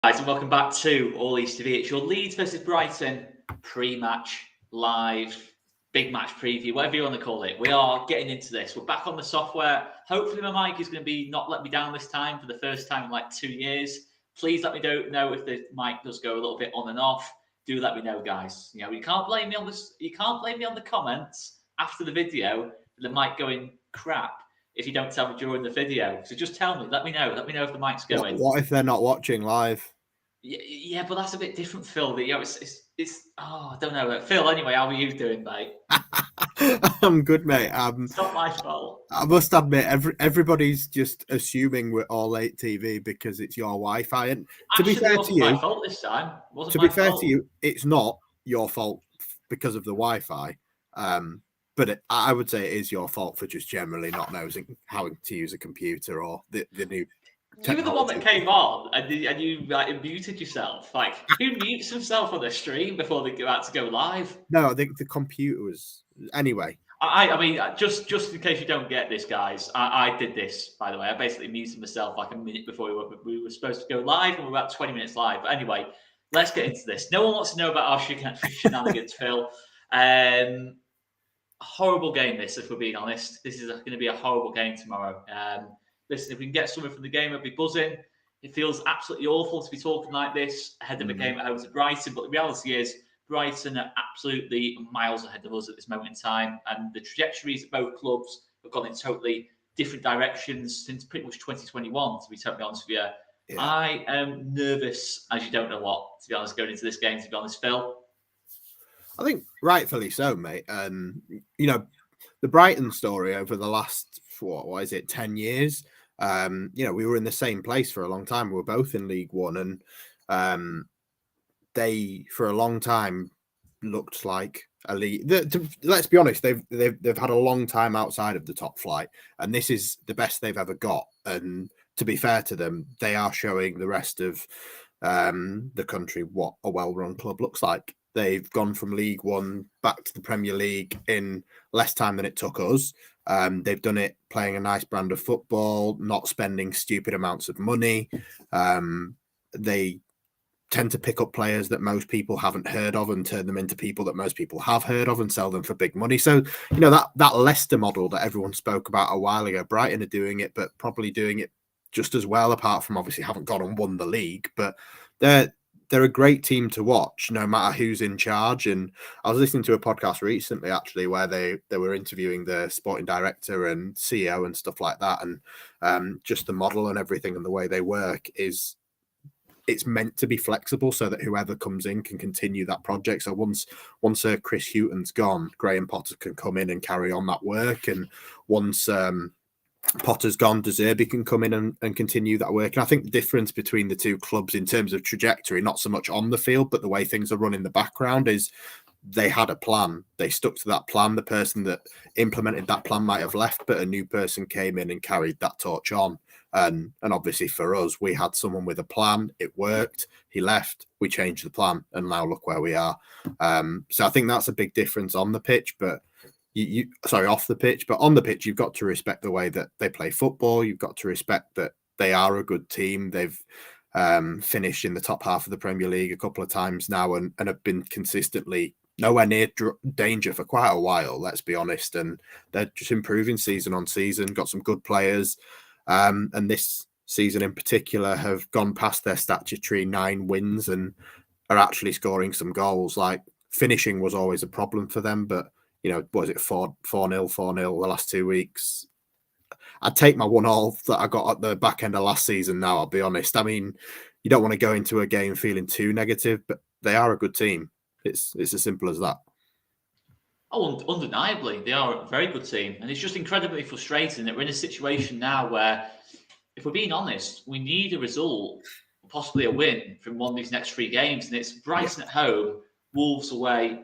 Guys, and welcome back to All East TV. It's your Leeds versus Brighton pre-match live big match preview, whatever you want to call it. We are getting into this. We're back on the software. Hopefully my mic is going to be not let me down this time for the first time in like 2 years. Please let me know if the mic does go a little bit on and off. Do let me know, guys. You know, you can't blame me on this. You can't blame me on the comments after the video for the mic going crap if you don't tell me during the video. So just tell me. Let me know. Let me know if the mic's going. What if they're not watching live? Yeah, but that's a bit different, Phil. You know, it's I don't know. Phil, anyway, how are you doing, mate? I'm good, mate. It's not my fault. I must admit, everybody's just assuming we're all 8 TV because it's your Wi-Fi. And to be fair to you, my fault this time. To be fair to you, it's not your fault because of the Wi-Fi. But I would say it is your fault for just generally not knowing how to use a computer or the new. You were the one that came on and you muted yourself. Like, who mutes himself on the stream before they go out to go live? No, I think the computer was... Anyway. I mean, just in case you don't get this, guys, I did this, by the way. I basically muted myself like a minute before we were supposed to go live, and we're about 20 minutes live. But anyway, let's get into this. No one wants to know about our shenanigans, Phil. Horrible game, this, if we're being honest. This is going to be a horrible game tomorrow. Listen, if we can get something from the game, I'd be buzzing. It feels absolutely awful to be talking like this ahead of a game at home to Brighton. But the reality is, Brighton are absolutely miles ahead of us at this moment in time. And the trajectories of both clubs have gone in totally different directions since pretty much 2021, to be totally honest with you. Yeah. I am nervous as you don't know what, to be honest, going into this game, to be honest, Phil. I think rightfully so, mate. You know, the Brighton story over the last, what is it, 10 years? You know, we were in the same place for a long time. We were both in League One, and they, for a long time, looked like a league. Let's be honest, they've had a long time outside of the top flight, and this is the best they've ever got. And to be fair to them, they are showing the rest of the country what a well-run club looks like. They've gone from League One back to the Premier League in less time than it took us. They've done it playing a nice brand of football, not spending stupid amounts of money. They tend to pick up players that most people haven't heard of and turn them into people that most people have heard of and sell them for big money. So, you know, that Leicester model that everyone spoke about a while ago, Brighton are doing it, but probably doing it just as well, apart from obviously haven't gone and won the league. But they're a great team to watch, no matter who's in charge. And I was listening to a podcast recently, actually, where they were interviewing the sporting director and CEO and stuff like that. And just the model and everything and the way they work it's meant to be flexible so that whoever comes in can continue that project. So once Chris Hughton's gone, Graham Potter can come in and carry on that work. And once Potter's gone, De Zerbi can come in and continue that work. And I think the difference between the two clubs in terms of trajectory, not so much on the field, but the way things are run in the background, is they had a plan. They stuck to that plan. The person that implemented that plan might have left, but a new person came in and carried that torch on. And obviously for us, we had someone with a plan. It worked. He left. We changed the plan. And now look where we are. So I think that's a big difference on the pitch, but off the pitch, but on the pitch, you've got to respect the way that they play football. You've got to respect that they are a good team. They've finished in the top half of the Premier League a couple of times now and have been consistently nowhere near danger for quite a while, let's be honest. And they're just improving season on season, got some good players. And this season in particular have gone past their statutory 9 wins and are actually scoring some goals. Like, finishing was always a problem for them, but you know, what is it, 4-0 the last 2 weeks? I'd take my 1-1 that I got at the back end of last season now, I'll be honest. I mean, you don't want to go into a game feeling too negative, but they are a good team. It's as simple as that. Oh, undeniably, they are a very good team. And it's just incredibly frustrating that we're in a situation now where, if we're being honest, we need a result, possibly a win from one of these next 3 games. And it's Brighton at home, Wolves away,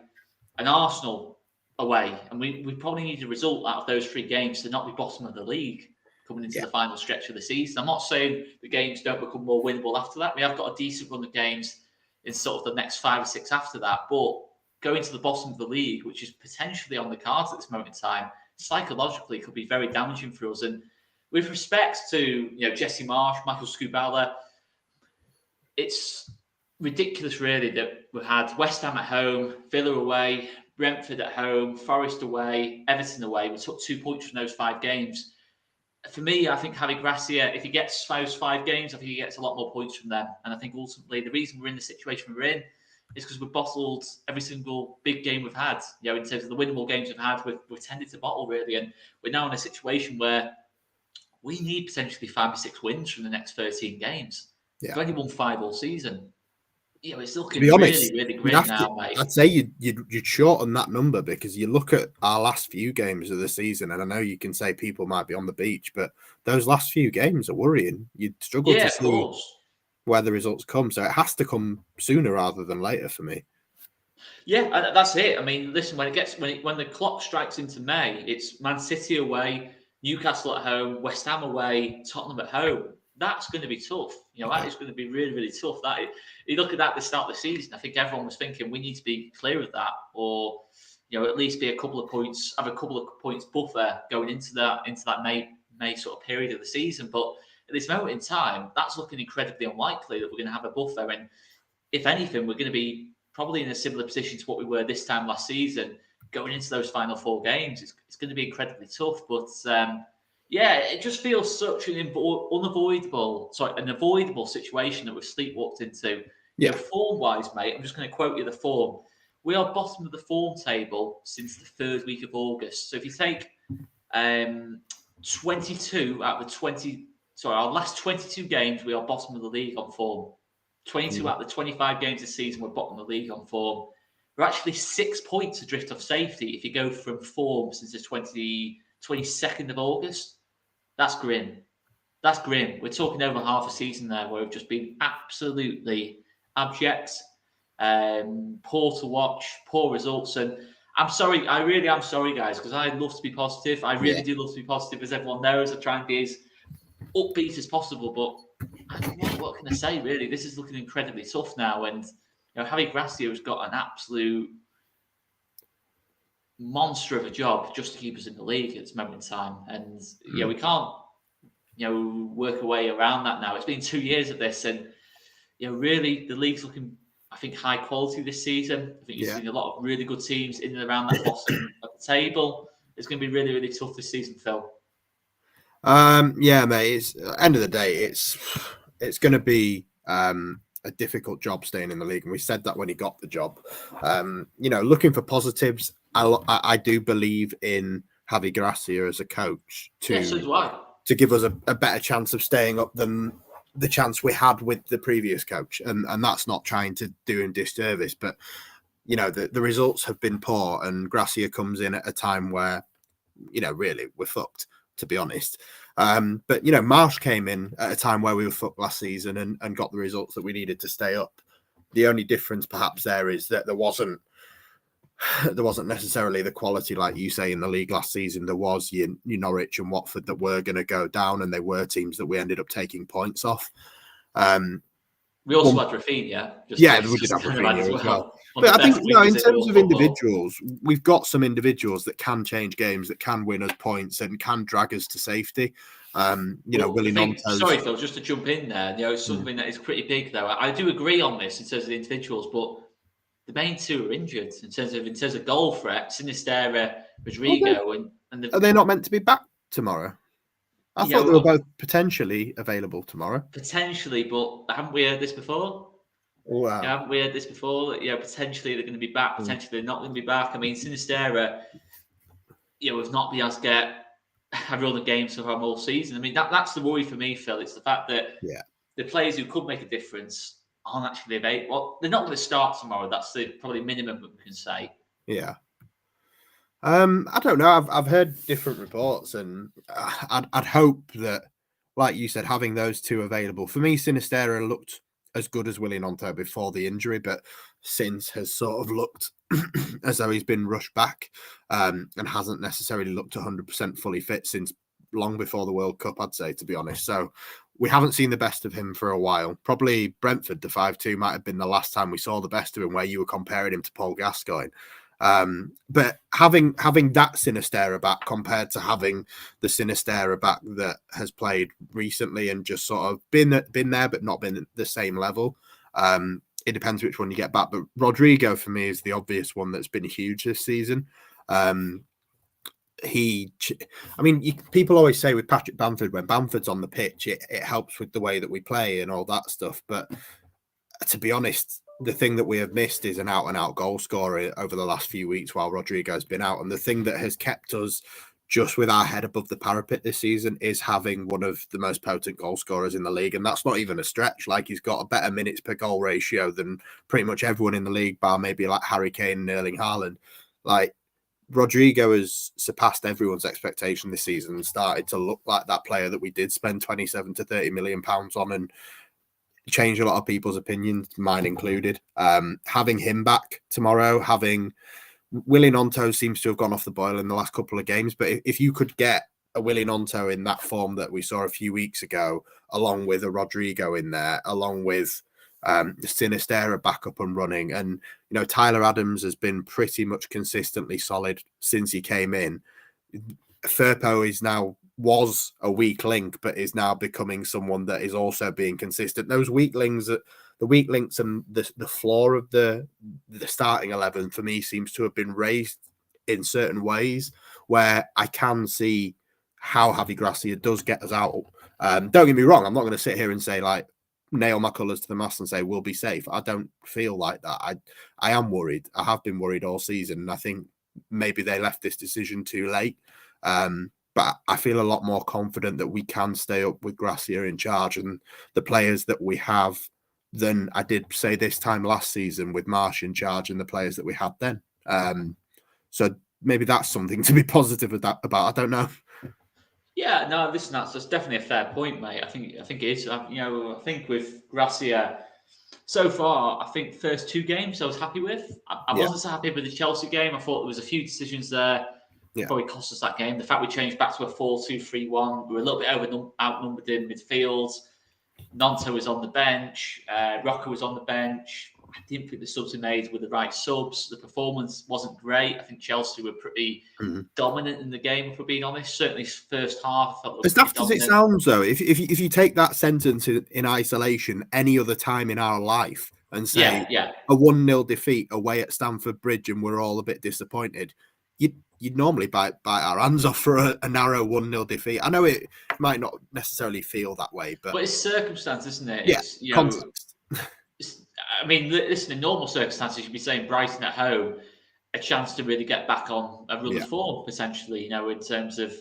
and Arsenal away, and we probably need a result out of those 3 games to not be bottom of the league coming into the final stretch of the season. I'm not saying the games don't become more winnable after that. We have got a decent run of games in sort of the next 5 or 6 after that, but going to the bottom of the league, which is potentially on the cards at this moment in time, psychologically could be very damaging for us. And with respect to, you know, Jesse Marsh, Michael Scubala, it's ridiculous, really, that we've had West Ham at home, Villa away, Brentford at home, Forest away, Everton away. We took 2 points from those 5 games. For me, I think Javi Gracia, if he gets those 5 games, I think he gets a lot more points from them. And I think ultimately the reason we're in the situation we're in is because we've bottled every single big game we've had. In terms of the winnable games we've had, we've tended to bottle, really. And we're now in a situation where we need potentially 5 or 6 wins from the next 13 games. Yeah. We've only won 5 all season. It's looking be honest, really, really grim now, mate. I'd say you'd shorten that number, because you look at our last few games of the season, and I know you can say people might be on the beach, but those last few games are worrying. You'd struggle to see where the results come, so it has to come sooner rather than later for me. Yeah, that's it. I mean, listen, when the clock strikes into May, it's Man City away, Newcastle at home, West Ham away, Tottenham at home. That's going to be tough. That is going to be really, really tough. You look at that at the start of the season, I think everyone was thinking we need to be clear of that, or at least be have a couple of points buffer going into that May sort of period of the season. But at this moment in time, that's looking incredibly unlikely that we're going to have a buffer. And if anything, we're going to be probably in a similar position to what we were this time last season, going into those final 4 games. It's going to be incredibly tough, but. It just feels such an avoidable situation that we've sleepwalked into. Yeah. Form-wise, mate, I'm just going to quote you the form. We are bottom of the form table since the 3rd week of August. So if you take 22 out of the 20... Sorry, our last 22 games, we are bottom of the league on form. 22 out of the 25 games this season, we're bottom of the league on form. We're actually 6 points adrift of safety if you go from form since the 22nd of August. That's grim. That's grim. We're talking over half a season there where we've just been absolutely abject, poor to watch, poor results. And I'm sorry, I really am sorry, guys, because I love to be positive. I really do love to be positive, as everyone knows. I try and be as upbeat as possible. But what can I say, really? This is looking incredibly tough now. And Javi Gracia has got an absolute monster of a job just to keep us in the league at this moment in time, and we can't work a way around that now. It's been 2 years of this, and really the league's looking, I think, high quality this season. I think you've seen a lot of really good teams in and around that bottom of the table. It's going to be really, really tough this season, Phil. Mate, it's end of the day, it's going to be a difficult job staying in the league, and we said that when he got the job. Looking for positives, I do believe in Javi Gracia as a coach to give us a better chance of staying up than the chance we had with the previous coach, and that's not trying to do him disservice, but the results have been poor, and Gracia comes in at a time where really we're fucked, to be honest. But Marsh came in at a time where we were fucked last season and got the results that we needed to stay up. The only difference perhaps there is that there wasn't necessarily the quality, like you say, in the league last season. There was your Norwich and Watford that were going to go down, and they were teams that we ended up taking points off. We also had Rafinha. We did have Rafinha as well. But I think, in terms of individuals, we've got some individuals that can change games, that can win us points and can drag us to safety. Willie Montes. Sorry, Phil, just to jump in there. Something that is pretty big, though. I do agree on this in terms of the individuals, but the main 2 are injured in terms of goal threat. Sinisterra, Rodrigo, are they not meant to be back tomorrow? I thought they were both potentially available tomorrow. Potentially, but haven't we heard this before? Wow. Haven't we heard this before? Potentially they're going to be back. Potentially they're not going to be back. I mean, Sinisterra, we've not been able to get every other game so far all season. I mean, that's the worry for me, Phil. It's the fact that the players who could make a difference aren't actually available. Well, they're not going to start tomorrow. That's the probably minimum we can say. Yeah. I don't know. I've heard different reports, and I'd hope that, like you said, having those 2 available. For me, Sinisterra looked as good as Willie Nonto before the injury, but since has sort of looked as though he's been rushed back, and hasn't necessarily looked 100% fully fit since long before the World Cup, I'd say, to be honest. So we haven't seen the best of him for a while. Probably Brentford, the 5-2, might have been the last time we saw the best of him, where you were comparing him to Paul Gascoigne. But having that Sinistera back compared to having the Sinistera back that has played recently and just sort of been there but not been at the same level. It depends which one you get back. But Rodrigo for me is the obvious one that's been huge this season. People always say with Patrick Bamford, when Bamford's on the pitch, it helps with the way that we play and all that stuff. But to be honest, the thing that we have missed is an out-and-out goal scorer over the last few weeks while Rodrigo's been out. And the thing that has kept us just with our head above the parapet this season is having one of the most potent goal scorers in the league. And that's not even a stretch. Like, he's got a better minutes per goal ratio than pretty much everyone in the league, bar maybe like Harry Kane and Erling Haaland. Like, Rodrigo has surpassed everyone's expectation this season and started to look like that player that we did spend 27 to 30 million pounds on and change a lot of people's opinions, mine included. Having him back tomorrow, having Willy Gnonto seems to have gone off the boil in the last couple of games, but if you could get a Willy Gnonto in that form that we saw a few weeks ago, along with a Rodrigo in there, along with the Sinistera back up and running, and Tyler Adams has been pretty much consistently solid since he came in. Firpo was a weak link, but is now becoming someone that is also being consistent. Those weak links, the weak links and the floor of the starting 11 for me seems to have been raised in certain ways where I can see how Javi Gracia does get us out. Don't get me wrong, I'm not going to sit here and say like nail my colours to the mast and say we'll be safe. I don't feel like that. I am worried. I have been worried all season, and I think maybe they left this decision too late. But I feel a lot more confident that we can stay up with Gracia in charge and the players that we have than I did say this time last season with Marsh in charge and the players that we had then. So maybe that's something to be positive about. I don't know. Yeah, no, listen, that's definitely a fair point, mate. I think it is. I think with Gracia, so far, I think first two games I was happy with. I wasn't so happy with the Chelsea game. I thought there was a few decisions there probably cost us that game. The fact we changed back to a 4-2-3-1, we were a little bit outnumbered in midfield. Gnonto was on the bench. Rocker was on the bench. I didn't think the subs we made were the right subs. The performance wasn't great. I think Chelsea were pretty dominant in the game, if we're being honest. Certainly first half. As daft as it sounds, though, if you take that sentence in isolation any other time in our life and say a 1-0 defeat away at Stamford Bridge and we're all a bit disappointed, you'd normally bite our hands off for a narrow 1-0 defeat. I know it might not necessarily feel that way, but it's circumstance, isn't it? Yeah, context. I mean, listen, in normal circumstances, you'd be saying Brighton at home, a chance to really get back on a run of form, potentially, in terms of,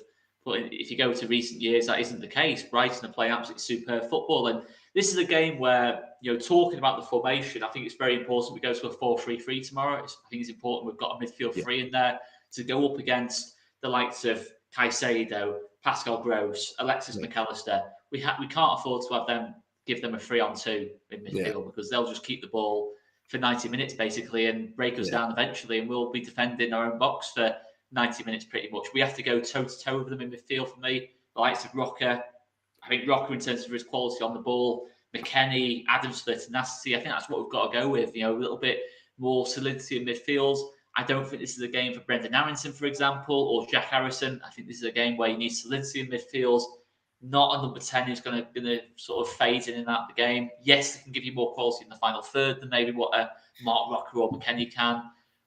but if you go to recent years, that isn't the case. Brighton are playing absolutely superb football. And this is a game where, talking about the formation, I think it's very important we go to a 4-3-3 tomorrow. I think it's important we've got a midfield three in there to go up against the likes of Caicedo, Pascal Gross, Alexis McAllister. We can't afford to give them a 3-on-2 in midfield because they'll just keep the ball for 90 minutes basically and break us down eventually, and we'll be defending our own box for 90 minutes pretty much. We have to go toe-to-toe with them in midfield for me. The likes of Rocker. I think Rocker in terms of his quality on the ball, McKennie, Adams for tenacity. I think that's what we've got to go with, a little bit more solidity in midfield. I don't think this is a game for Brendan Aronson, for example, or Jack Harrison. I think this is a game where you need solidity in midfield, not a number 10 who's going to sort of fade in and out of the game. Yes, they can give you more quality in the final third than maybe what a Mark Rocker or McKennie can.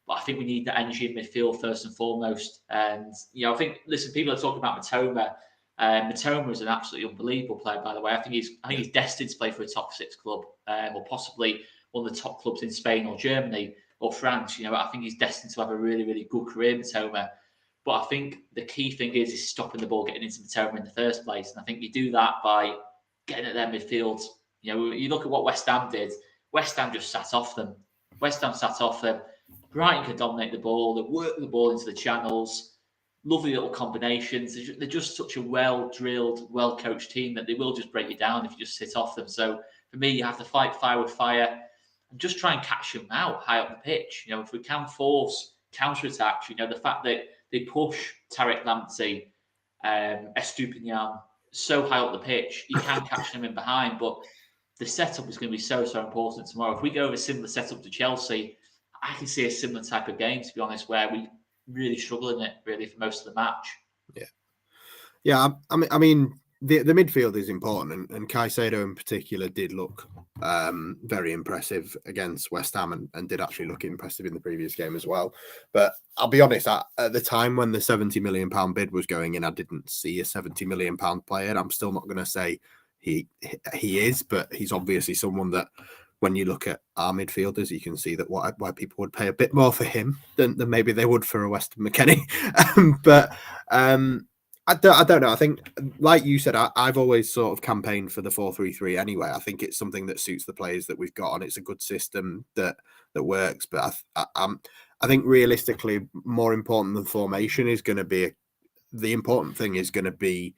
But I think we need the energy in midfield first and foremost. And, I think, listen, people are talking about Matoma. Matoma is an absolutely unbelievable player, by the way. I think he's destined to play for a top 6 club, or possibly one of the top clubs in Spain or Germany or France. I think he's destined to have a really, really good career, Matoma. But I think the key thing is stopping the ball getting into Matoma in the first place. And I think you do that by getting at their midfield. You look at what West Ham did. West Ham just sat off them. Brighton could dominate the ball. They work the ball into the channels. Lovely little combinations. They're just such a well-drilled, well-coached team that they will just break you down if you just sit off them. So for me, you have to fight fire with fire and just try and catch them out high up the pitch. If we can force counter-attacks, the fact that they push Tarek Lamptey, Estupinian so high up the pitch, you can catch them in behind. But the setup is going to be so important tomorrow. If we go with a similar setup to Chelsea, I can see a similar type of game, to be honest, where we really struggle in it, really, for most of the match. Yeah. I mean, the midfield is important, and Caicedo in particular did look very impressive against West Ham, and did actually look impressive in the previous game as well. But I'll be honest, at the time when the £70 million bid was going in, I didn't see a £70 million player. I'm still not going to say he is, but he's obviously someone that, when you look at our midfielders, you can see that why people would pay a bit more for him than maybe they would for a Weston McKennie. But I don't know. I think, like you said, I've always sort of campaigned for the 4-3-3 anyway. I think it's something that suits the players that we've got, and it's a good system that works. But I think realistically, more important than formation is going to be, the important thing is going to be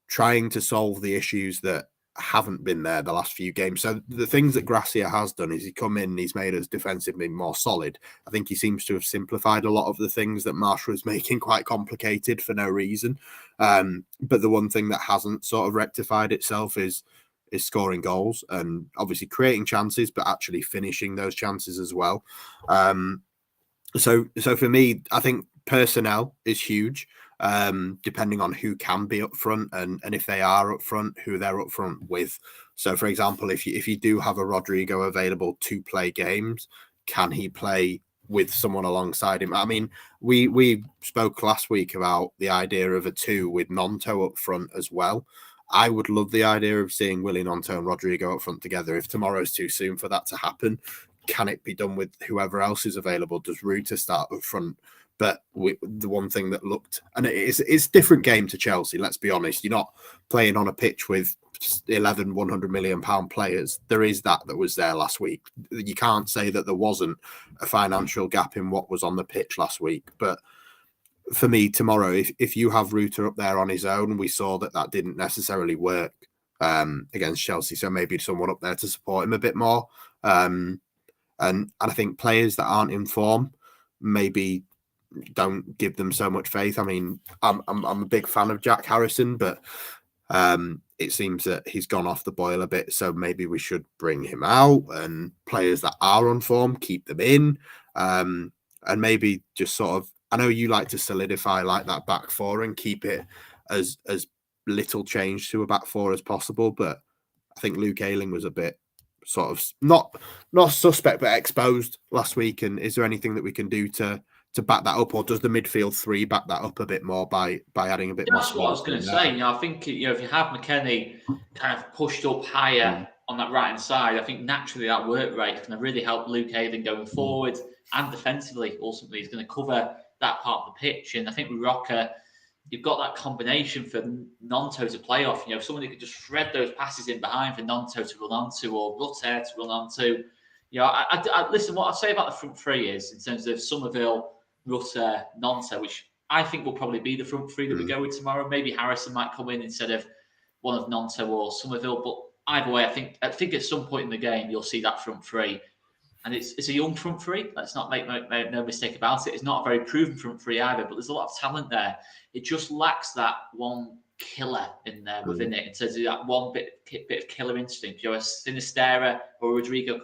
trying to solve the issues that haven't been there the last few games. So the things that Gracia has done is he's come in, he's made us defensively more solid. I think he seems to have simplified a lot of the things that Marsh was making quite complicated for no reason. But the one thing that hasn't sort of rectified itself is scoring goals, and obviously creating chances, but actually finishing those chances as well. So for me, I think personnel is huge. Depending on who can be up front, and if they are up front, who they're up front with. So, for example, if you do have a Rodrigo available to play games, can he play with someone alongside him? I mean, we spoke last week about the idea of a 2 with Nonto up front as well. I would love the idea of seeing Willy Nonto and Rodrigo up front together. If tomorrow's too soon for that to happen, can it be done with whoever else is available? Does Ruta start up front? But the one thing that looked, and it's different game to Chelsea, let's be honest. You're not playing on a pitch with 11 £100 million players. There is that was there last week. You can't say that there wasn't a financial gap in what was on the pitch last week. But for me, tomorrow, if you have Ruta up there on his own, we saw that didn't necessarily work against Chelsea. So maybe someone up there to support him a bit more. And I think players that aren't in form maybe don't give them so much faith. I mean, I'm a big fan of Jack Harrison, but it seems that he's gone off the boil a bit. So maybe we should bring him out, and players that are on form, keep them in, and maybe just sort of. I know you like to solidify like that back four and keep it as little change to a back four as possible, but I think Luke Ayling was a bit sort of not suspect but exposed last week. And is there anything that we can do to back that up, or does the midfield 3 back that up a bit more by adding a bit more? That's what I was going to say. I think if you have McKennie kind of pushed up higher on that right hand side, I think naturally that work rate is going to really help Luke Ayling going forward, and defensively. Ultimately, he's going to cover that part of the pitch. And I think with Rocker, you've got that combination for Nonto to play off. Someone who could just thread those passes in behind for Nonto to run onto, or Rutter to run onto. I listen. What I'd say about the front 3 is, in terms of Somerville, Rutter, Nonto, which I think will probably be the front 3 that we go with tomorrow. Maybe Harrison might come in instead of one of Nonto or Somerville. But either way, I think at some point in the game you'll see that front 3, and it's a young front 3. Let's not make no mistake about it. It's not a very proven front 3 either, but there's a lot of talent there. It just lacks that one killer in there within it, in terms of that one bit of killer instinct. A Sinisterra or Rodrigo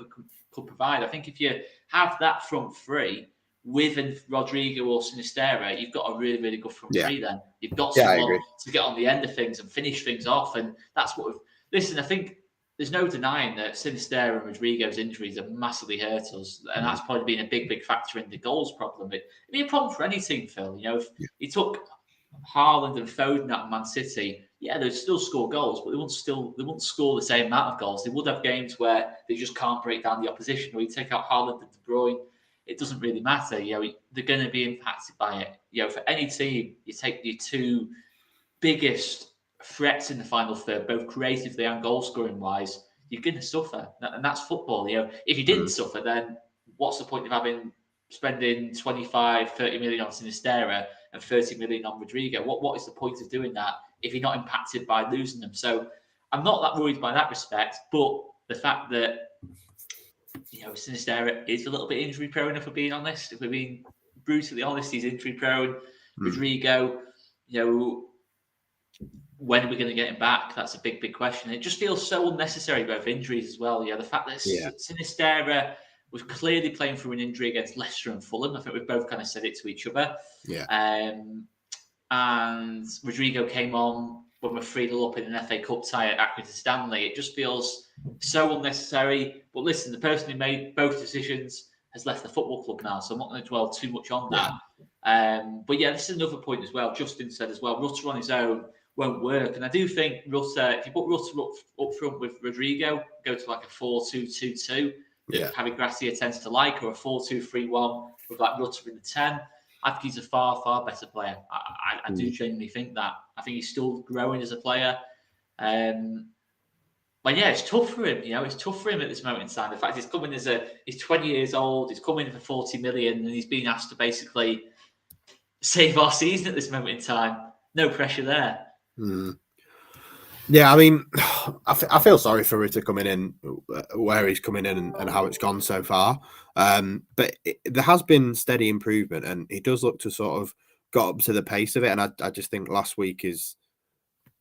could provide. I think if you have that front 3 with Rodrigo or Sinisterra, you've got a really, really good front 3 then. You've got someone to get on the end of things and finish things off. And that's what listen, I think there's no denying that Sinisterra and Rodrigo's injuries have massively hurt us. And that's probably been a big, big factor in the goals problem. It'd be a problem for any team, Phil. If you took Haaland and Foden at Man City, they'd still score goals, but they wouldn't score the same amount of goals. They would have games where they just can't break down the opposition. Or you take out Haaland and De Bruyne, it doesn't really matter. They're going to be impacted by it. For any team, you take your 2 biggest threats in the final third, both creatively and goal scoring wise, you're going to suffer, and that's football. If you didn't suffer, then what's the point of spending 25-30 million on Sinisterra and 30 million on Rodrigo? What is the point of doing that if you're not impacted by losing them? So I'm not that worried by that respect, but the fact that Sinisterra is a little bit injury prone, if we're being honest. If we're being brutally honest, he's injury prone. Rodrigo, when are we going to get him back? That's a big, big question. It just feels so unnecessary, both injuries as well. The fact that Sinisterra was clearly playing through an injury against Leicester and Fulham. I think we've both kind of said it to each other. Yeah. And Rodrigo came on when we're 3-0 up in an FA Cup tie at Accrington Stanley. It just feels so unnecessary. But listen, the person who made both decisions has left the football club now, so I'm not going to dwell too much on that. But yeah, this is another point as well. Justin said as well, Rutter on his own won't work. And I do think Rutter, if you put Rutter up front with Rodrigo, go to like a 4-2-2-2, that Harry Gracia tends to like, or a 4-2-3-1 with like Rutter in the 10. I think he's a far, far better player. I do genuinely think that. I think he's still growing as a player. But yeah, it's tough for him. It's tough for him at this moment in time. The fact he's coming he's 20 years old. He's coming for 40 million, and he's being asked to basically save our season at this moment in time. No pressure there. Yeah, I mean, I feel sorry for Ritter coming in where he's coming in and how it's gone so far. But there has been steady improvement, and he does look to sort of got up to the pace of it. And I just think last week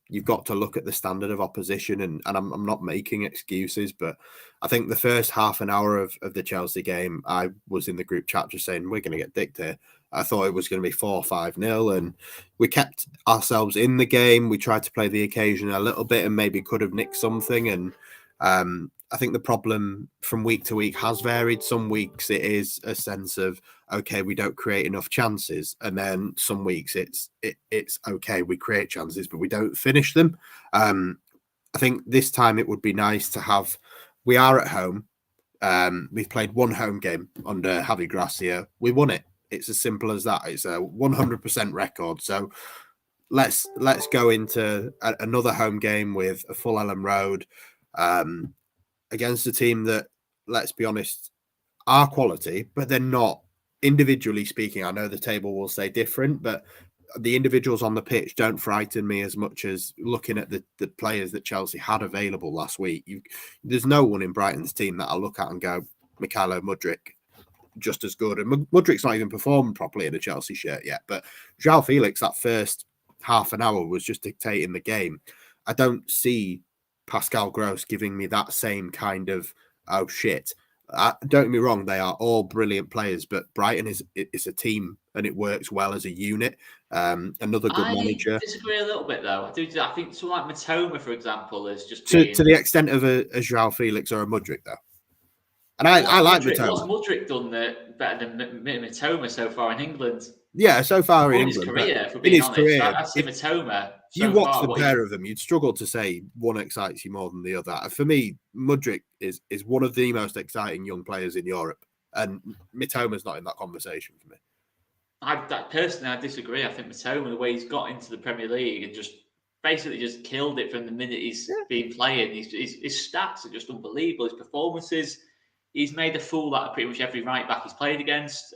you've got to look at the standard of opposition, and I'm not making excuses, but I think the first half an hour of the Chelsea game, I was in the group chat just saying, we're going to get dicked here. I thought it was going to be 4-5-0, and we kept ourselves in the game. We tried to play the occasion a little bit and maybe could have nicked something. And I think the problem from week to week has varied. Some weeks it is a sense of, okay, we don't create enough chances. And then some weeks it's okay, we create chances, but we don't finish them. I think this time it would be nice to have, we are at home. We've played one home game under Javi Gracia. We won it. It's as simple as that. It's a 100% record. So let's go into another home game with a full Ellen Road against a team that, let's be honest, are quality, but they're not. Individually speaking, I know the table will say different, but the individuals on the pitch don't frighten me as much as looking at the players that Chelsea had available last week. There's no one in Brighton's team that I look at and go, Mikhailo Mudryk, just as good. And Mudryk's not even performed properly in a Chelsea shirt yet. But João Felix, that first half an hour was just dictating the game. I don't see Pascal Gross giving me that same kind of, oh shit. Don't get me wrong, they are all brilliant players, but Brighton is a team and it works well as a unit. Another good manager. I disagree a little bit though. I think someone like Matoma, for example, is just to the extent of a João Felix or a Mudryk though. And I like Matoma. What's Mudryk done better than Matoma so far in England? Yeah, so far in England. Career, if we're being honest. I'd say Matoma. You watch the pair of them, you'd struggle to say one excites you more than the other. For me, Mudryk is one of the most exciting young players in Europe, and Mitoma's not in that conversation for me. Personally, I disagree. I think Matoma, the way he's got into the Premier League and just basically just killed it from the minute he's been playing. His stats are just unbelievable. His performances, he's made a fool out of pretty much every right back he's played against.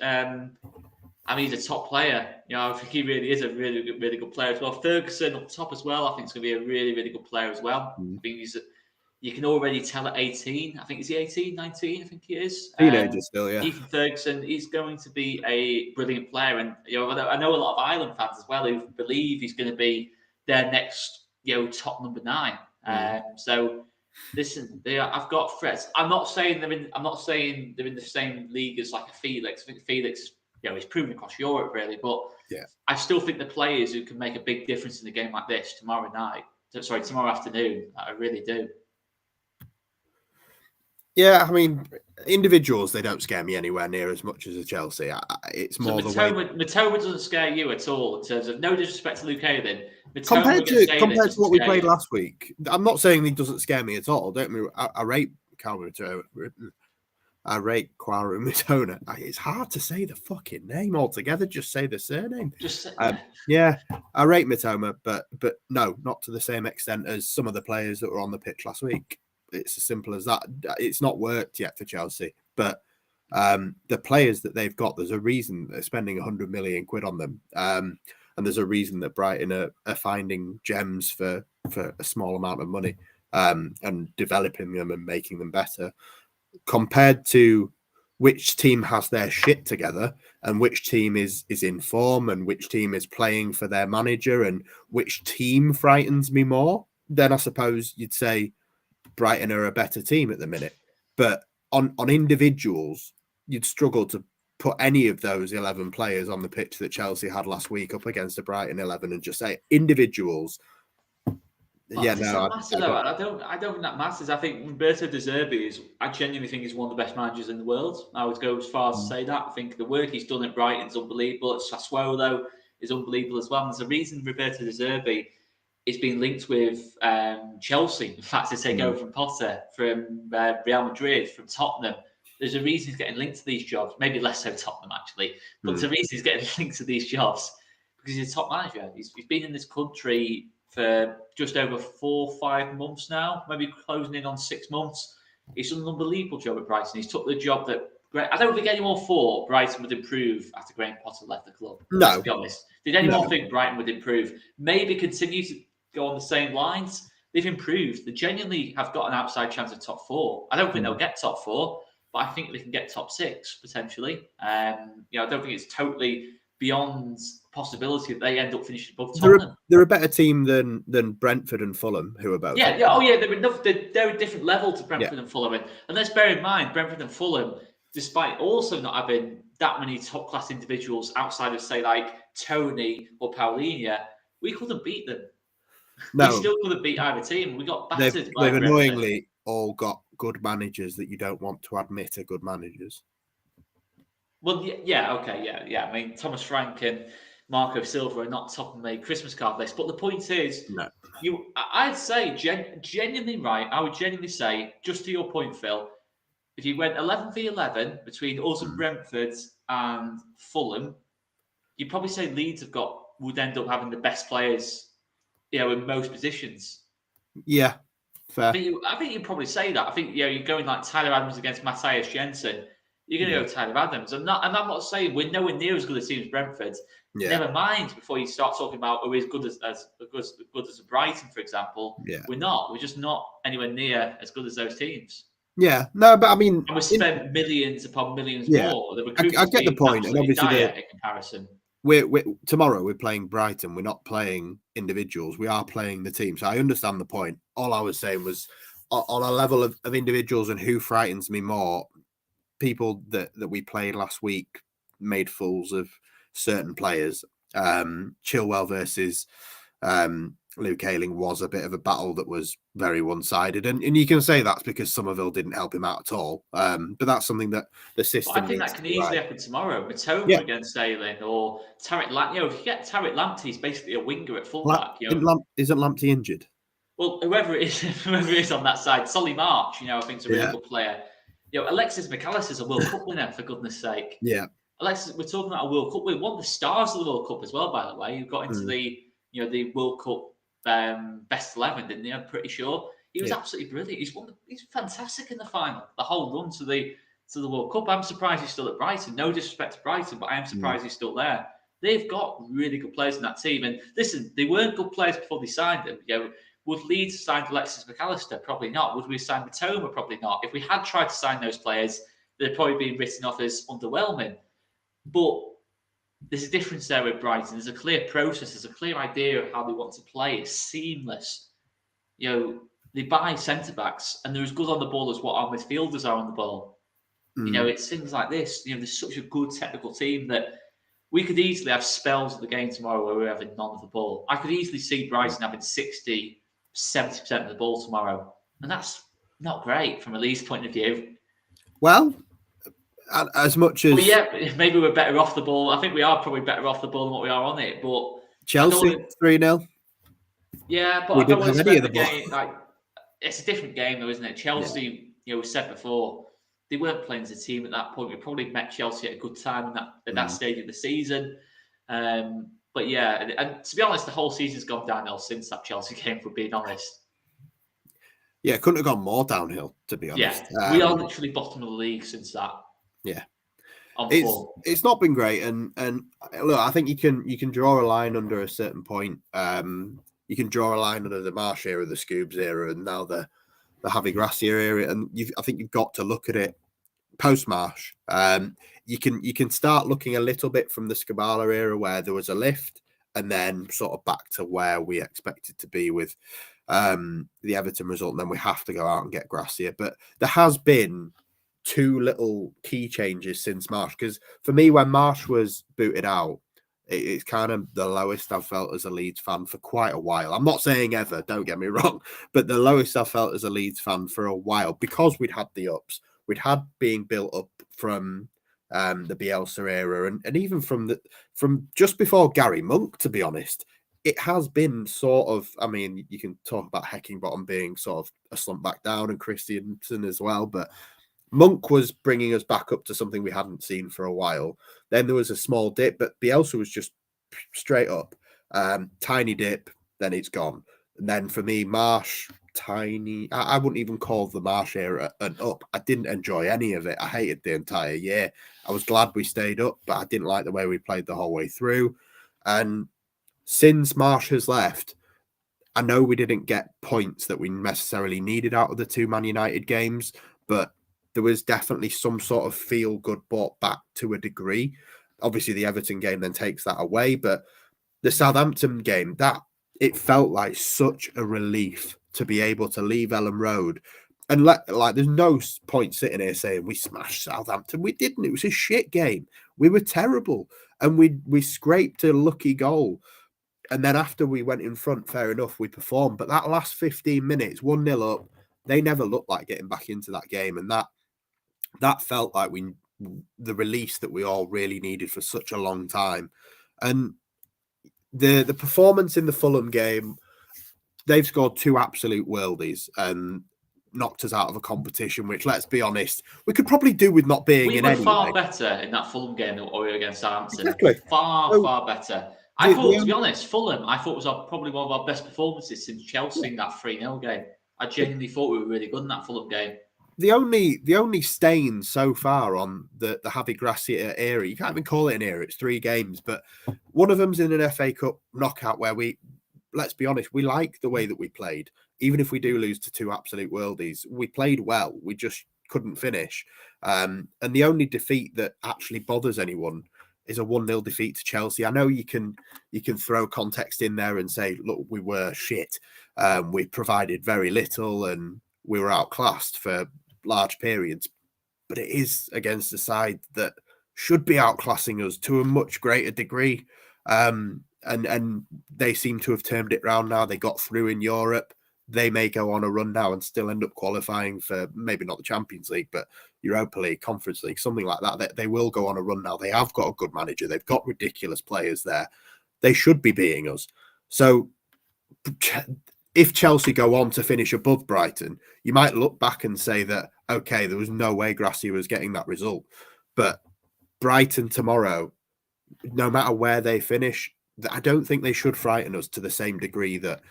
I mean, he's a top player. I think he really is a really good player as well. Ferguson up top as well. I think he's going to be a really, really good player as well. I think you can already tell at 18. I think, is he 18, 19? I think he is. Teenager still, yeah. Ethan Ferguson, he's going to be a brilliant player. And, I know a lot of Ireland fans as well who believe he's going to be their next, top number 9. So, listen, I've got threats. I'm not saying they're in the same league as like a Felix. I think Felix, he's proven across Europe really, but I still think the players who can make a big difference in a game like this tomorrow afternoon, I really do. Yeah, I mean, individuals, they don't scare me anywhere near as much as a Chelsea. It's more the way... Matoma doesn't scare you at all in terms of, no disrespect to Luke Hayden. Compared to what we played last week, I'm not saying he doesn't scare me at all. I rate Kwaremintona. I rate Kwaremintona. It's hard to say the fucking name altogether. Just say the surname. Yeah, I rate Mitoma, but no, not to the same extent as some of the players that were on the pitch last week. It's as simple as that. It's not worked yet for Chelsea, but the players that they've got, there's a reason they're spending 100 million quid on them, and there's a reason that Brighton are finding gems for a small amount of money and developing them and making them better. Compared to which team has their shit together and which team is in form and which team is playing for their manager and which team frightens me more, then I suppose you'd say Brighton are a better team at the minute. But on individuals, you'd struggle to put any of those 11 players on the pitch that Chelsea had last week up against a Brighton 11 and just say individuals. Does that matter though? I don't think that matters. I think Roberto De Zerbi I genuinely think he's one of the best managers in the world. I would go as far as to say that. I think the work he's done at Brighton is unbelievable. At Sassuolo is unbelievable as well. And there's a reason Roberto De Zerbi is being linked with Chelsea. In fact, to take over from Potter, from Real Madrid, from Tottenham. There's a reason he's getting linked to these jobs. Maybe less so Tottenham, actually. But there's a reason he's getting linked to these jobs because he's a top manager. He's been in this country for just over 4 or 5 months now, maybe closing in on 6 months. He's done an unbelievable job at Brighton. He's took the job that I don't think anyone thought Brighton would improve after Graham Potter left the club. No. Let's be honest. Did anyone think Brighton would improve? Maybe continue to go on the same lines. They've improved. They genuinely have got an outside chance of top 4. I don't think they'll get top 4, but I think they can get top 6 potentially. I don't think it's totally beyond possibility that they end up finishing above Tottenham. They're a better team than Brentford and Fulham, who are both. They're a different level to Brentford and Fulham. And let's bear in mind, Brentford and Fulham, despite also not having that many top class individuals outside of say like Tony or Paulinho, we couldn't beat them. No, we still couldn't beat either team. We got battered. They've annoyingly all got good managers that you don't want to admit are good managers. Well, I mean, Thomas Frank and Marco Silva are not top of my Christmas card list. But the point is, I'd say genuinely right. I would genuinely say, just to your point, Phil, if you went 11 v 11 between us and Brentford and Fulham, you'd probably say Leeds would end up having the best players, in most positions. Yeah, fair. I think you'd probably say that. I think you're going like Tyler Adams against Matthias Jensen. You're going to go Tyler Adams. I'm not saying we're nowhere near as good a team as Brentford. Yeah. Never mind before you start talking about who is good as Brighton, for example. Yeah. We're not. We're just not anywhere near as good as those teams. Yeah. No, but I mean... And we spent millions upon millions more. I get the point. And obviously, in comparison. Tomorrow we're playing Brighton. We're not playing individuals. We are playing the team. So I understand the point. All I was saying was on a level of individuals and who frightens me more, people that we played last week made fools of certain players. Chilwell versus Luke Ayling was a bit of a battle that was very one-sided. And you can say that's because Somerville didn't help him out at all. But that's something that the system... I think that can easily happen tomorrow. Matoma against Ayling or Tariq Lamptey. If you get Tariq Lamptey, he's basically a winger at fullback. Isn't Lamptey injured? Well, whoever it is on that side, Solly March, I think is a really good player. Alexis McAllister is a World Cup winner, for goodness sake. Yeah. Alexis, we're talking about a World Cup winner. One of the stars of the World Cup as well, by the way. Who got into the World Cup best 11, didn't he? I'm pretty sure. He was absolutely brilliant. He's fantastic in the final. The whole run to the World Cup. I'm surprised he's still at Brighton. No disrespect to Brighton, but I am surprised he's still there. They've got really good players in that team. And listen, they weren't good players before they signed them. Would Leeds have signed Alexis McAllister? Probably not. Would we have signed Matoma? Probably not. If we had tried to sign those players, they'd probably be written off as underwhelming. But there's a difference there with Brighton. There's a clear process. There's a clear idea of how they want to play. It's seamless. They buy centre-backs and they're as good on the ball as what our midfielders are on the ball. It's things like this. There's such a good technical team that we could easily have spells of the game tomorrow where we're having none of the ball. I could easily see Brighton having 60, 70% of the ball tomorrow. And that's not great from a Leeds point of view. Well, as much as... Well, maybe we're better off the ball. I think we are probably better off the ball than what we are on it. But Chelsea, 3-0. Yeah, but I don't want to spend the game... it's a different game though, isn't it? Chelsea, we said before, they weren't playing as a team at that point. We probably met Chelsea at a good time at that stage of the season. But and to be honest, the whole season's gone downhill since that Chelsea game, for being honest. Yeah, couldn't have gone more downhill, to be honest. Yeah, we are literally bottom of the league since that. Yeah. It's not been great. And look, I think you can draw a line under a certain point. You can draw a line under the Marsh era, the Scoobs era, and now the Javi Gracia era. And I think you've got to look at it post-Marsh. You can start looking a little bit from the Scabala era where there was a lift and then sort of back to where we expected to be with the Everton result. And then we have to go out and get Gracia. But there has been two little key changes since Marsh. Because for me, when Marsh was booted out, it's kind of the lowest I've felt as a Leeds fan for quite a while. I'm not saying ever, don't get me wrong, but the lowest I've felt as a Leeds fan for a while, because we'd had the ups. We'd had being built up from the Bielsa era, and even from just before Gary Monk, to be honest. It has been sort of, I mean, you can talk about Heckingbottom being sort of a slump back down and Christiansen as well, but Monk was bringing us back up to something we hadn't seen for a while. Then there was a small dip, but Bielsa was just straight up. Tiny dip, then it's gone. And then for me, Marsh, tiny. I wouldn't even call the Marsh era an up. I didn't enjoy any of it. I hated the entire year. I was glad we stayed up, but I didn't like the way we played the whole way through. And since Marsh has left, I know we didn't get points that we necessarily needed out of the two Man United games, but there was definitely some sort of feel good brought back to a degree. Obviously, the Everton game then takes that away, but the Southampton game, that it felt like such a relief to be able to leave Ellen Road. And there's no point sitting here saying we smashed Southampton. We didn't. It was a shit game. We were terrible, and we scraped a lucky goal. And then after we went in front, fair enough, we performed. But that last 15 minutes, 1-0 up, they never looked like getting back into that game. And that felt like the release that we all really needed for such a long time. And the performance in the Fulham game, they've scored two absolute worldies and knocked us out of a competition, which, let's be honest, we could probably do with not being in any way. We were far better in that Fulham game than we were against Southampton. Exactly. Far better. I thought, to be honest, Fulham, I thought was probably one of our best performances since Chelsea in that 3-0 game. I genuinely thought we were really good in that Fulham game. The only stain so far on the Javi Gracia era, you can't even call it an era, it's 3 games, but one of them's in an FA Cup knockout where let's be honest, we like the way that we played. Even if we do lose to two absolute worldies, we played well. We just couldn't finish. And the only defeat that actually bothers anyone is a 1-0 defeat to Chelsea. I know you can throw context in there and say, look, we were shit. We provided very little and we were outclassed for large periods. But it is against a side that should be outclassing us to a much greater degree. And they seem to have turned it around now. They got through in Europe. They may go on a run now and still end up qualifying for maybe not the Champions League, but Europa League, Conference League, something like that. They will go on a run now. They have got a good manager. They've got ridiculous players there. They should be beating us. So if Chelsea go on to finish above Brighton, you might look back and say that, okay, there was no way Gracia was getting that result. But Brighton tomorrow, no matter where they finish, I don't think they should frighten us to the same degree that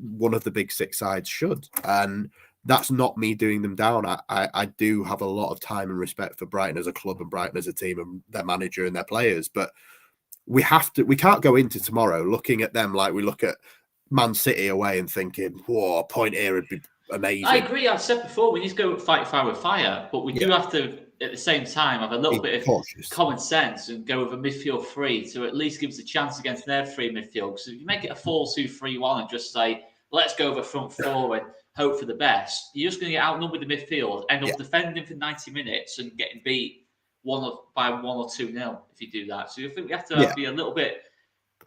one of the big 6 sides should. And that's not me doing them down. I do have a lot of time and respect for Brighton as a club and Brighton as a team and their manager and their players. But we can't go into tomorrow looking at them like we look at Man City away and thinking, whoa, a point here would be amazing. I agree. I've said before, we need to go fight fire with fire, but we do have to, at the same time, have a little bit of common sense and go with a midfield 3 to at least give us a chance against their 3 midfield. Because if you make it a 4-2-3-1 and just say, let's go with a front 4 and hope for the best, you're just going to get outnumbered in the midfield, end up defending for 90 minutes and getting beat by 1 or 2-0 if you do that. So I think we have to be a little bit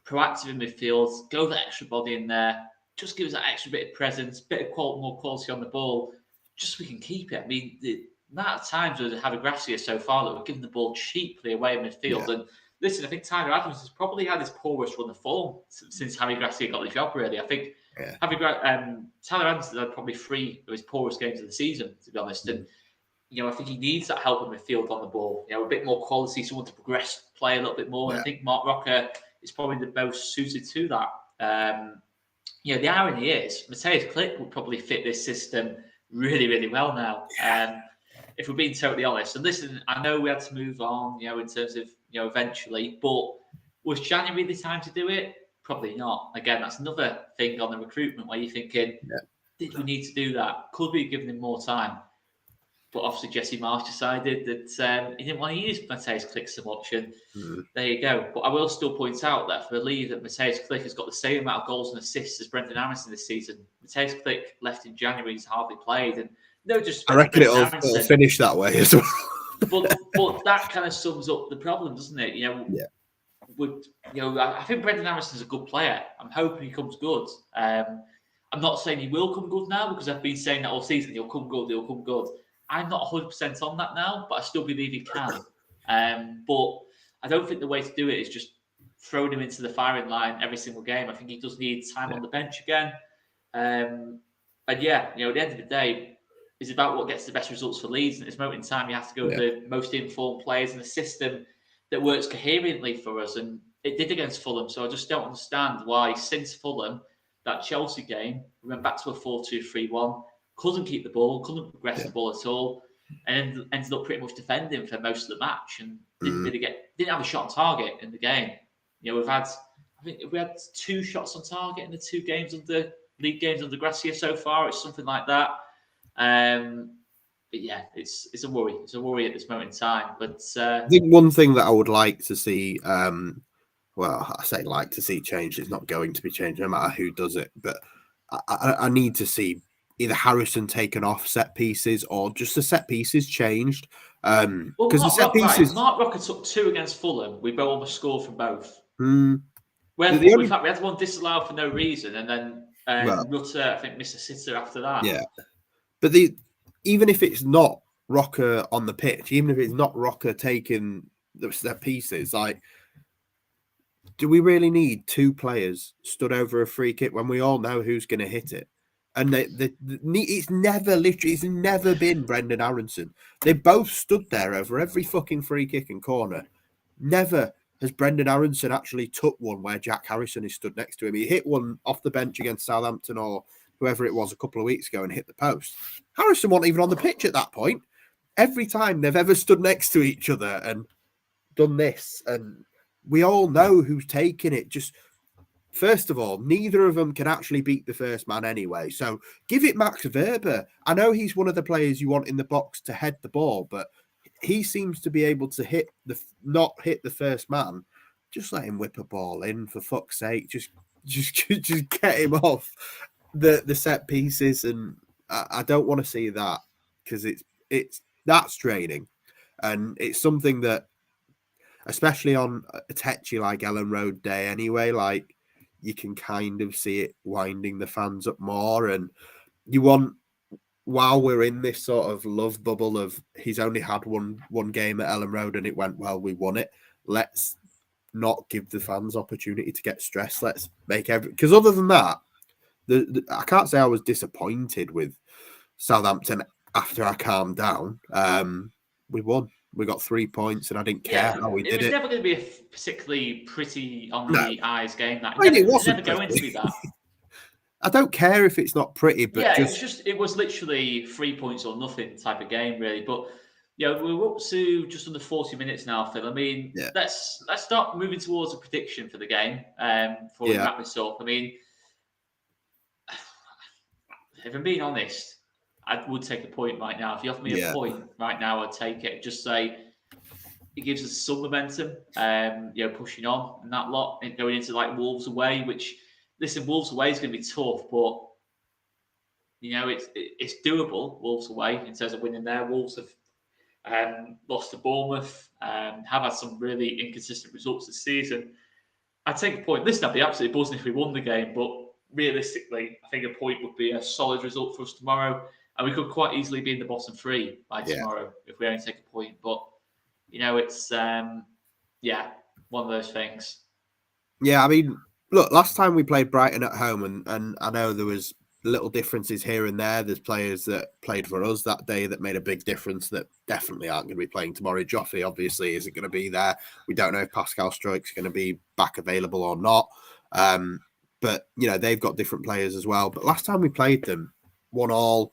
proactive in midfield, go the extra body in there, just give us that extra bit of presence, bit of more quality on the ball, just so we can keep it. I mean, the amount of times we've had Gracia so far that we're giving the ball cheaply away in midfield. And listen, I think Tyler Adams has probably had his poorest run of form since Javi Gracia got the job, really. I think Tyler Adams has had probably 3 of his poorest games of the season, to be honest. And, I think he needs that help in midfield on the ball. A bit more quality, someone to progress play a little bit more. And I think Mark Rocker is probably the most suited to that. The irony is, Mateusz Klich would probably fit this system really, really well now. If we're being totally honest. And listen, I know we had to move on, in terms of, eventually, but was January the time to do it? Probably not. Again, that's another thing on the recruitment where you're thinking, did we need to do that? Could we have given him more time? But obviously, Jesse Marsh decided that he didn't want to use Mateusz Klich so much, and there you go. But I will still point out that I believe that Mateusz Klich has got the same amount of goals and assists as Brendan Aronson this season. Mateusz Klich left in January, he's hardly played, and No disrespect I reckon to Brendan it'll Aronson, finish that way as well. but that kind of sums up the problem, doesn't it? Yeah. I think Brendan Aronson is a good player. I'm hoping he comes good. I'm not saying he will come good now because I've been saying that all season. He'll come good. He'll come good. I'm not 100% on that now, but I still believe he can. But I don't think the way to do it is just throwing him into the firing line every single game. I think he does need time on the bench again. And yeah, at the end of the day, it's about what gets the best results for Leeds. And at this moment in time, you have to go with the most informed players and a system that works coherently for us. And it did against Fulham. So I just don't understand why, since Fulham, that Chelsea game, we went back to a 4-2-3-1, couldn't keep the ball, couldn't progress the ball at all, and ended up pretty much defending for most of the match and didn't have a shot on target in the game. I think we had 2 shots on target in the 2 games of the league games under Gracia so far. It's something like that. But yeah, it's a worry. It's a worry at this moment in time. But I think one thing that I would like to see, well, I say like to see changed. It's not going to be changed no matter who does it. But I need to see either Harrison taken off set pieces or just the set pieces changed. Because the set pieces, Mark Rocker took 2 against Fulham. We both almost scored from both. in fact, we had one disallowed for no reason, and then Rutter, I think, missed a sitter after that. Yeah, but even if it's not Rocker on the pitch, even if it's not Rocker taking the set pieces, like, do we really need 2 players stood over a free kick when we all know who's going to hit it? And it's never been Brendan Aronson. They both stood there over every fucking free kick and corner. Never has Brendan Aronson actually took one where Jack Harrison is stood next to him. He hit one off the bench against Southampton or whoever it was a couple of weeks ago and hit the post. Harrison wasn't even on the pitch at that point. Every time they've ever stood next to each other and done this, and we all know who's taking it. Just, first of all, neither of them can actually beat the first man anyway. So give it Max Verber. I know he's one of the players you want in the box to head the ball, but he seems to be able to not hit the first man. Just let him whip a ball in, for fuck's sake. Just get him off the set pieces. And I don't want to see that, because that's draining. And it's something that, especially on a tetchy like Ellen Road Day anyway, like, you can kind of see it winding the fans up more. And you want, while we're in this sort of love bubble of he's only had one game at Ellen Road and it went well, we won it, let's not give the fans opportunity to get stressed. Let's make because other than that, I can't say I was disappointed with Southampton after I calmed down. We won. We got 3 points, and I didn't care how we did it. It was never going to be a particularly pretty on the eyes game. It wasn't never going to be that. I don't care if it's not pretty, but it was literally 3 points or nothing type of game, really. But we're up to just under 40 minutes now, Phil. I mean, let's start moving towards a prediction for the game before we wrap this up. I mean, if I'm being honest, I would take a point right now. If you offer me a point right now, I'd take it. Just say it gives us some momentum, pushing on and that lot, and going into like Wolves away, which, listen, Wolves away is going to be tough, but it's doable. Wolves away in terms of winning there. Wolves have lost to Bournemouth, have had some really inconsistent results this season. I'd take a point. Listen, I'd be absolutely buzzing if we won the game, but realistically, I think a point would be a solid result for us tomorrow. And we could quite easily be in the bottom 3 by tomorrow if we only take a point. But, it's, one of those things. Yeah, I mean, look, last time we played Brighton at home, and I know there was little differences here and there. There's players that played for us that day that made a big difference that definitely aren't going to be playing tomorrow. Joffrey obviously isn't going to be there. We don't know if Pascal Stroik's going to be back available or not. But, they've got different players as well. But last time we played them, 1-1.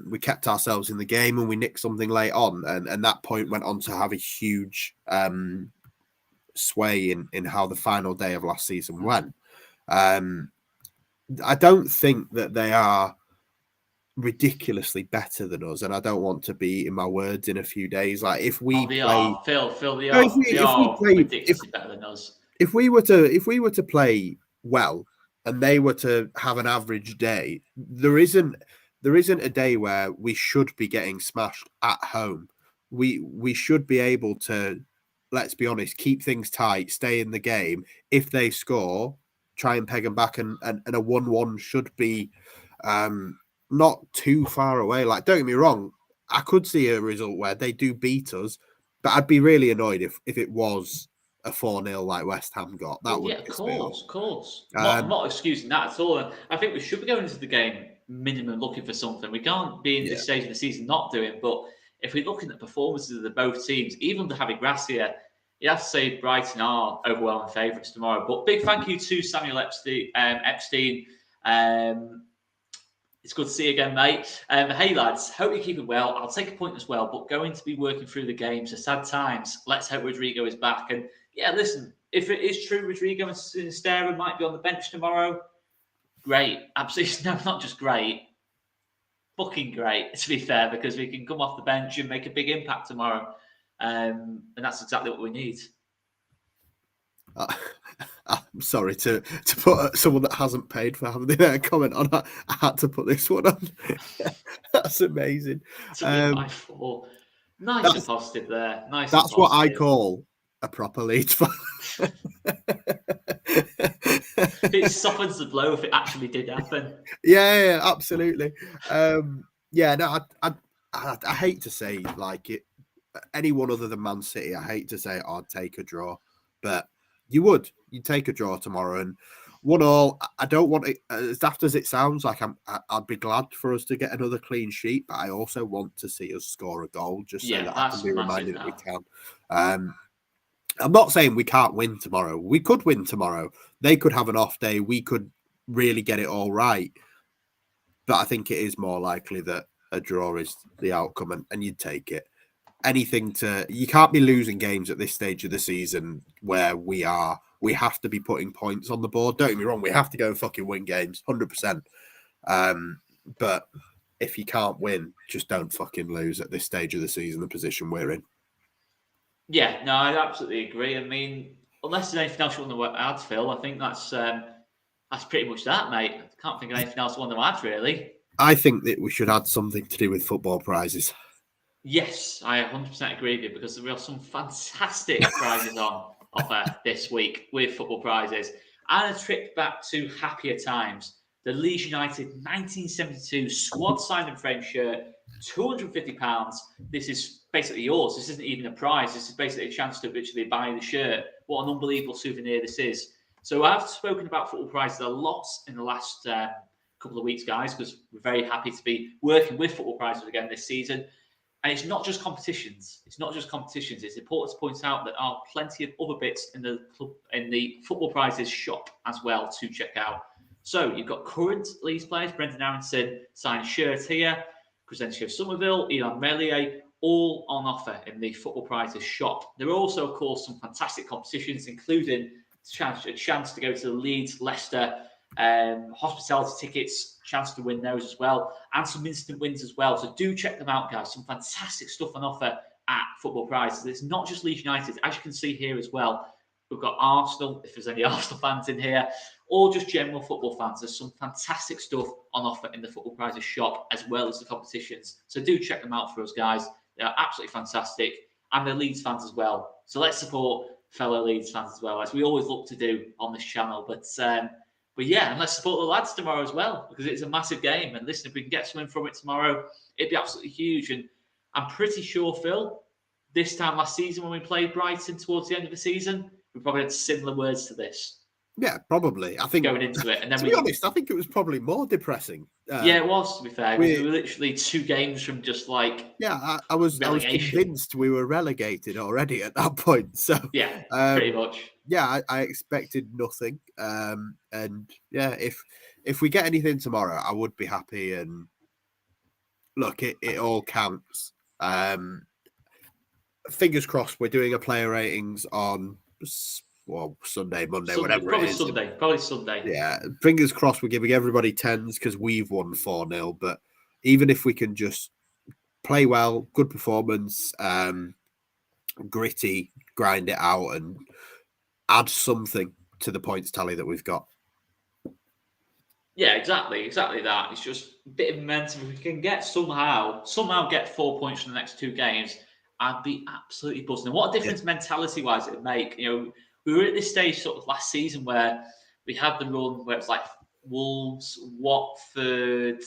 We kept ourselves in the game and we nicked something late on, and that point went on to have a huge sway in how the final day of last season went. I don't think that they are ridiculously better than us, and I don't want to be in my words in a few days. Like, if we they play, are, Phil, they are ridiculously better than us. If we were to play well and they were to have an average day, there isn't there isn't a day where we should be getting smashed at home. We should be able to, let's be honest, keep things tight, stay in the game. If they score, try and peg them back, and a 1-1 should be not too far away. Like, don't get me wrong, I could see a result where they do beat us, but I'd be really annoyed if it was a 4-0 like West Ham got. That would Of piss me off. course. I'm not excusing that at all. I think we should be going into the game minimum looking for something. We can't be in this stage of the season not doing. But if we're looking at performances of the both teams, even to having Gracia, you have to say Brighton are overwhelming favourites tomorrow. But big thank you to Samuel Epstein. It's good to see you again, mate. Hey, lads, hope you're keeping well. I'll take a point as well, but going to be working through the games are sad times. Let's hope Rodrigo is back. And yeah, listen, if it is true Rodrigo and Sinisterra might be on the bench tomorrow, great. Absolutely, no, not just great. Fucking great, to be fair, because we can come off the bench and make a big impact tomorrow. And that's exactly what we need. I'm sorry to put someone that hasn't paid for having their comment on. I had to put this one on. That's amazing. By 4. Nice and positive there. Nice. That's what I call a proper Leeds fan. It softens the blow if it actually did happen. Yeah, absolutely. No, I hate to say like it. Anyone other than Man City, I hate to say I'd take a draw, but you'd take a draw tomorrow, and 1-1. I don't want it as daft as it sounds. Like I'd be glad for us to get another clean sheet, but I also want to see us score a goal just so that I can be reminded that we can. I'm not saying we can't win tomorrow. We could win tomorrow. They could have an off day. We could really get it all right, but I think it is more likely that a draw is the outcome, and you'd take it. You can't be losing games at this stage of the season where we have to be putting points on the board. Don't get me wrong, we have to go and fucking win games, 100%. But if you can't win, just don't fucking lose at this stage of the season, the position we're in. Yeah, no, I absolutely agree. I mean, unless there's anything else you want to add, Phil, I think that's pretty much that, mate. I can't think of anything else I want to add, really. I think that we should add something to do with football prizes. Yes, I 100% agree with you, because there are some fantastic prizes on offer this week with football prizes. And a trip back to happier times. The Leeds United 1972 squad signed and framed shirt, £250. This is basically yours. This isn't even a prize. This is basically a chance to literally buy the shirt. What an unbelievable souvenir this is. So I've spoken about football prizes a lot in the last couple of weeks, guys, because we're very happy to be working with football prizes again this season. And it's not just competitions. It's important to point out that there are plenty of other bits in the football prizes shop as well to check out. So you've got current Leeds players, Brendan Aronson signed shirt here, Crescencio Somerville, Ilan Meslier, all on offer in the football prizes shop. There are also, of course, some fantastic competitions, including a chance to go to the Leeds Leicester hospitality tickets, chance to win those as well, and some instant wins as well. So do check them out, guys. Some fantastic stuff on offer at Football Prizes. It's not just Leeds United, as you can see here as well. We've got Arsenal, if there's any Arsenal fans in here, or just general football fans. There's some fantastic stuff on offer in the Football Prizes shop, as well as the competitions. So do check them out for us, guys. They are absolutely fantastic, and they're Leeds fans as well. So let's support fellow Leeds fans as well, as we always look to do on this channel. But yeah, and let's support the lads tomorrow as well, because it's a massive game. And listen, if we can get something from it tomorrow, it'd be absolutely huge. And I'm pretty sure, Phil, this time last season when we played Brighton towards the end of the season, we probably had similar words to this. Yeah, probably. I think going into it, and then to be honest, I think it was probably more depressing. Yeah, it was. To be fair, we were literally 2 games from just like I was convinced we were relegated already at that point. So yeah, pretty much. Yeah, I expected nothing. And yeah, if we get anything tomorrow, I would be happy. And look, it all counts. Fingers crossed. We're doing a player ratings on Sunday, Monday, whatever probably it is. Probably Sunday. Yeah, fingers crossed we're giving everybody 10s because we've won 4-0. But even if we can just play well, good performance, gritty, grind it out and add something to the points tally that we've got. Yeah, exactly that. It's just a bit of momentum. If we can get somehow get 4 points from the next two games, I'd be absolutely buzzing. And what a Yeah. difference mentality-wise it'd make. You know, we were at this stage sort of last season where we had the run where it was like Wolves, Watford,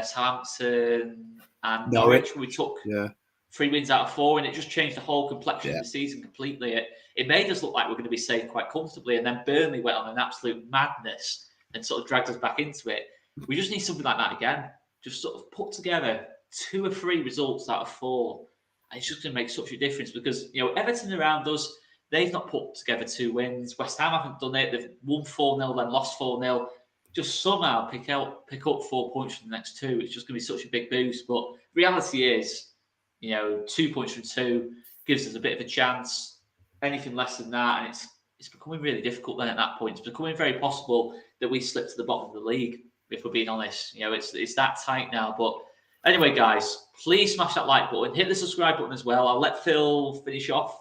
Southampton, and Norwich. We took 3 wins out of 4, and it just changed the whole complexion of the season completely. It made us look like we're going to be safe quite comfortably, and then Burnley went on an absolute madness and sort of dragged us back into it. We just need something like that again. Just sort of put together 2 or 3 results out of 4, and it's just going to make such a difference because Everton around us, they've not put together 2 wins. West Ham haven't done it. They've won 4-0, then lost 4-0. Just somehow pick up 4 points from the next 2. It's just going to be such a big boost. But reality is, 2 points from 2 gives us a bit of a chance. Anything less than that, and it's becoming really difficult then at that point. It's becoming very possible that we slip to the bottom of the league, if we're being honest. It's that tight now. But anyway, guys, please smash that like button. Hit the subscribe button as well. I'll let Phil finish off.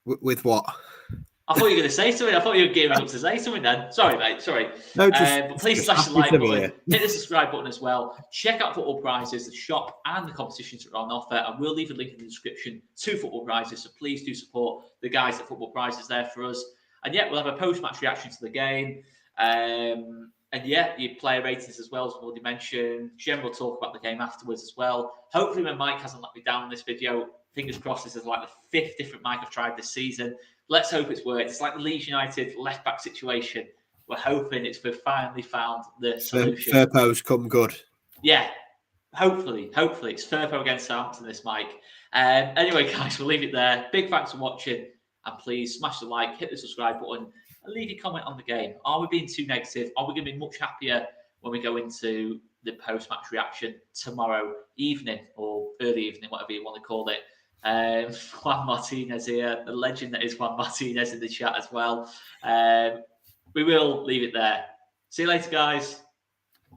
With what? I thought you were going to say something. I thought you were gearing up to say something then. Sorry, mate. Sorry. No, but please smash the like button. Hit the subscribe button as well. Check out Football Prizes, the shop and the competitions that are on offer. And we'll leave a link in the description to Football Prizes. So please do support the guys at Football Prizes there for us. And yeah, we'll have a post-match reaction to the game. And yeah, your player ratings as well, as we've already mentioned. General talk about the game afterwards as well. Hopefully when Mike hasn't let me down in this video, fingers crossed, this is like the 5th different mic I've tried this season. Let's hope it's worked. It's like the Leeds United left-back we're hoping we've finally found the solution. Firpo's come good. Yeah, hopefully. It's Firpo against Southampton, this Mike. Anyway, guys, we'll leave it there. Big thanks for watching. And please smash the like, hit the subscribe button, and leave your comment on the game. Are we being too negative? Are we going to be much happier when we go into the post-match reaction tomorrow evening or early evening, whatever you want to call it? Juan Martinez here, the legend that is Juan Martinez in the chat as well. We will leave it there. See you later, guys.